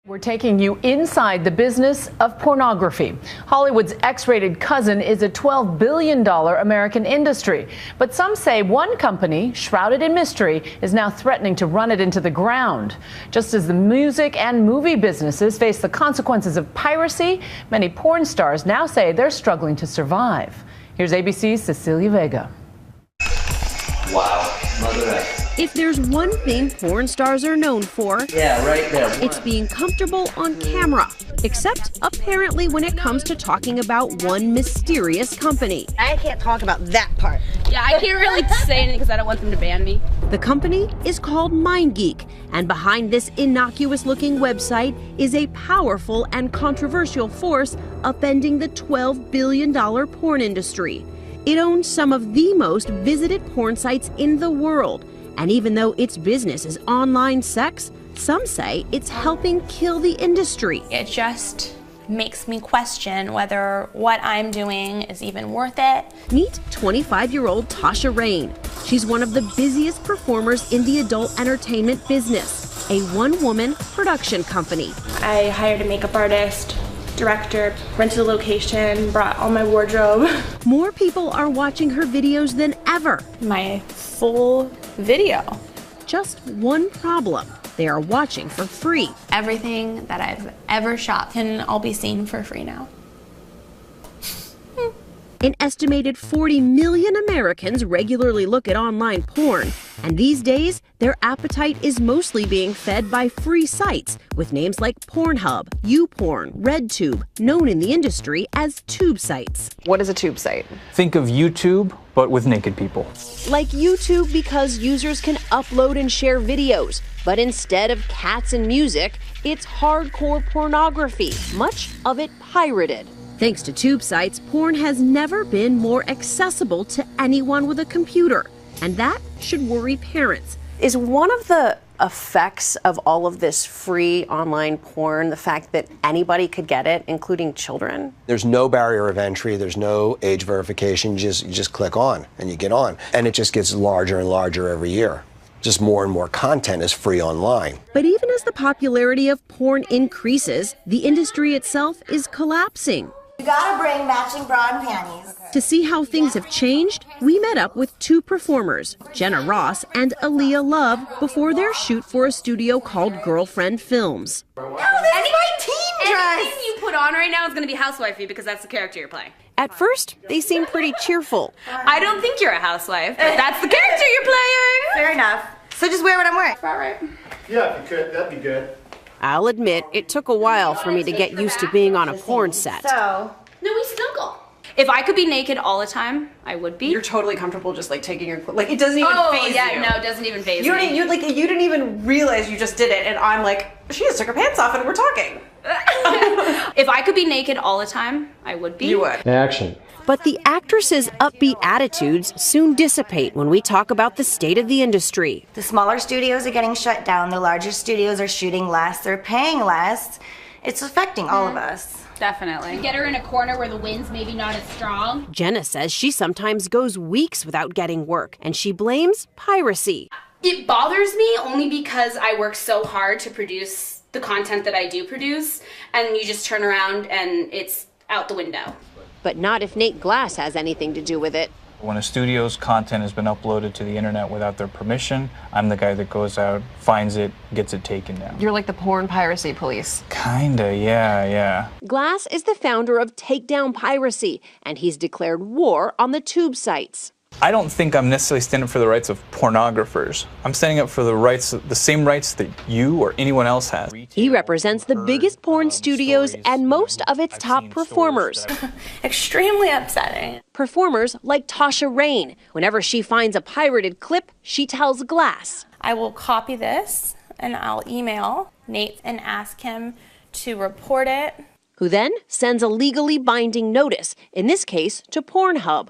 We're taking you inside the business of pornography. Hollywood's X-rated cousin is a $12 billion American industry. But some say one company, shrouded in mystery, is now threatening to run it into the ground. Just as the music and movie businesses face the consequences of piracy, many porn stars now say they're struggling to survive. Here's ABC's Cecilia Vega. Wow. Mother. If there's one thing porn stars are known for, it's being comfortable on camera. Except, apparently, when it comes to talking about one mysterious company. I can't talk about that part. Yeah, I can't really say anything because I don't want them to ban me. The company is called MindGeek, and behind this innocuous-looking website is a powerful and controversial force upending the $12 billion porn industry. It owns some of the most visited porn sites in the world. And even though its business is online sex, some say it's helping kill the industry. It just makes me question whether what I'm doing is even worth it. Meet 25-year-old Tasha Rain. She's one of the busiest performers in the adult entertainment business, a one-woman production company. I hired a makeup artist, director, rented a location, brought all my wardrobe. More people are watching her videos than ever. My full video. Just one problem. They are watching for free. Everything that I've ever shot can all be seen for free now. An estimated 40 million Americans regularly look at online porn, and these days, their appetite is mostly being fed by free sites with names like Pornhub, YouPorn, RedTube, known in the industry as tube sites. What is a tube site? Think of YouTube, but with naked people. Like YouTube because users can upload and share videos, but instead of cats and music, it's hardcore pornography, much of it pirated. Thanks to tube sites, porn has never been more accessible to anyone with a computer, and that should worry parents. Is one of the effects of all of this free online porn the fact that anybody could get it, including children? There's no barrier of entry, there's no age verification, you just click on and you get on. And it just gets larger and larger every year. Just more and more content is free online. But even as the popularity of porn increases, the industry itself is collapsing. You gotta bring matching bra and panties. To see how things have changed, we met up with two performers, Jenna Ross and Aaliyah Love, before their shoot for a studio called Girlfriend Films. Oh, this is my team dress! Anything you put on right now is going to be housewifey because that's the character you're playing. At first, they seemed pretty cheerful. I don't think you're a housewife, but that's the character you're playing. Fair enough. So just wear what I'm wearing. All right. Yeah, if you could, that'd be good. I'll admit, it took a while for me to get used to being on a porn set. So, No, we snuggle. If I could be naked all the time, I would be. You're totally comfortable just like taking your like it doesn't even faze you. No, it doesn't even faze You me. you didn't even realize you just did it, and I'm like, she just took her pants off and we're talking. If I could be naked all the time, I would be. You would. Action. But the actress's upbeat attitudes soon dissipate when we talk about the state of the industry. the smaller studios are getting shut down, the larger studios are shooting less, they're paying less. It's affecting all of us. Definitely. Get her in a corner where the wind's maybe not as strong. Jenna says she sometimes goes weeks without getting work, and she blames piracy. It bothers me only because I work so hard to produce the content that I do produce, and you just turn around and it's out the window. But not if Nate Glass has anything to do with it. When a studio's content has been uploaded to the internet without their permission, I'm the guy that goes out, finds it, gets it taken down. You're like the porn piracy police. Kinda, yeah. Glass is the founder of Takedown Piracy, and he's declared war on the tube sites. I don't think I'm necessarily standing up for the rights of pornographers. I'm standing up for the same rights that you or anyone else has. He represents the biggest porn studios and most of its top performers. Extremely upsetting. Performers like Tasha Rain. Whenever she finds a pirated clip, she tells Glass. I will copy this and I'll email Nate and ask him to report it. Who then sends a legally binding notice, in this case to Pornhub,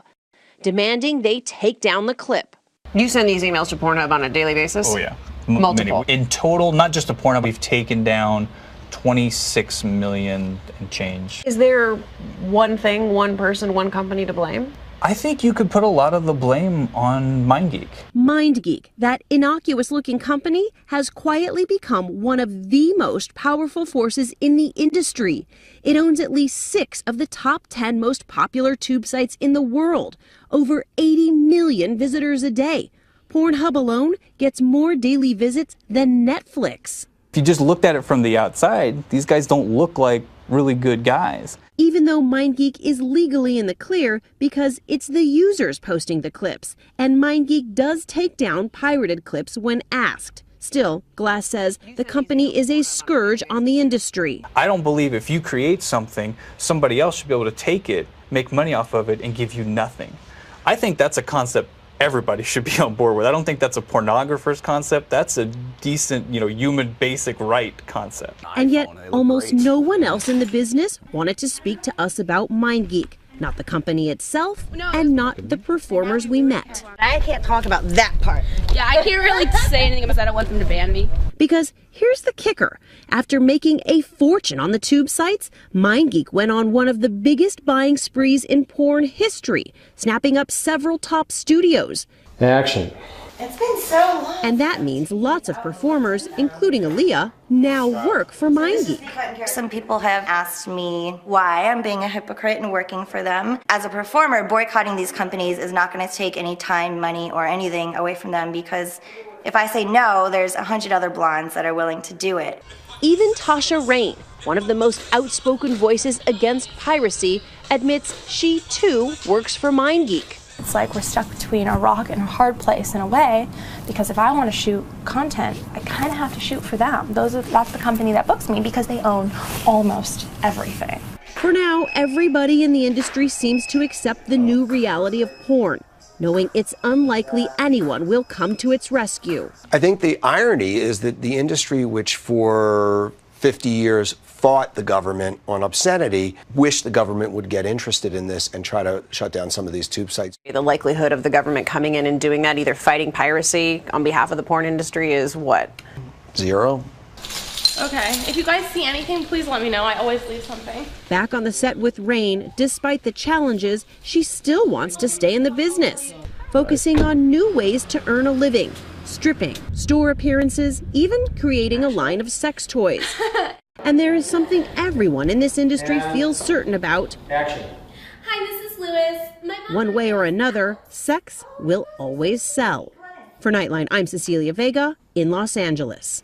demanding they take down the clip. You send these emails to Pornhub on a daily basis? Oh yeah. Multiple. Many. In total, not just to Pornhub, we've taken down 26 million and change. Is there one thing, one person, one company to blame? I think you could put a lot of the blame on MindGeek. MindGeek, that innocuous-looking company, has quietly become one of the most powerful forces in the industry. It owns at least 6 of the top 10 most popular tube sites in the world, over 80 million visitors a day. Pornhub alone gets more daily visits than Netflix. If you just looked at it from the outside, these guys don't look like really good guys. Even though MindGeek is legally in the clear because it's the users posting the clips, and MindGeek does take down pirated clips when asked. Still, Glass says the company is a scourge on the industry. I don't believe if you create something, somebody else should be able to take it, make money off of it, and give you nothing. I think that's a concept everybody should be on board with. I don't think that's a pornographer's concept. That's a decent, human basic right concept. And yet, almost no one else in the business wanted to speak to us about MindGeek. Not the company itself, and not the performers we met. I can't talk about that part. Yeah, I can't really say anything because I don't want them to ban me. Because here's the kicker. After making a fortune on the tube sites, MindGeek went on one of the biggest buying sprees in porn history, snapping up several top studios. Action. It's been so long. And that means lots of performers, including Aaliyah, now work for MindGeek. Some people have asked me why I'm being a hypocrite and working for them. As a performer, boycotting these companies is not going to take any time, money, or anything away from them, because if I say no, there's 100 other blondes that are willing to do it. Even Tasha Rain, one of the most outspoken voices against piracy, admits she too works for MindGeek. It's like we're stuck between a rock and a hard place in a way, because if I want to shoot content, I kind of have to shoot for them. That's the company that books me because they own almost everything. For now, everybody in the industry seems to accept the new reality of porn, knowing it's unlikely anyone will come to its rescue. I think the irony is that the industry, which for 50 years fought the government on obscenity, wished the government would get interested in this and try to shut down some of these tube sites. The likelihood of the government coming in and doing that, either fighting piracy on behalf of the porn industry, is what? 0. Okay, if you guys see anything, please let me know. I always leave something. Back on the set with Rain, despite the challenges, she still wants to stay in the business, focusing on new ways to earn a living, stripping, store appearances, even creating a line of sex toys. And there is something everyone in this industry feels certain about. Action. Hi, this is Lewis. One way or another, sex will always sell. For Nightline, I'm Cecilia Vega in Los Angeles.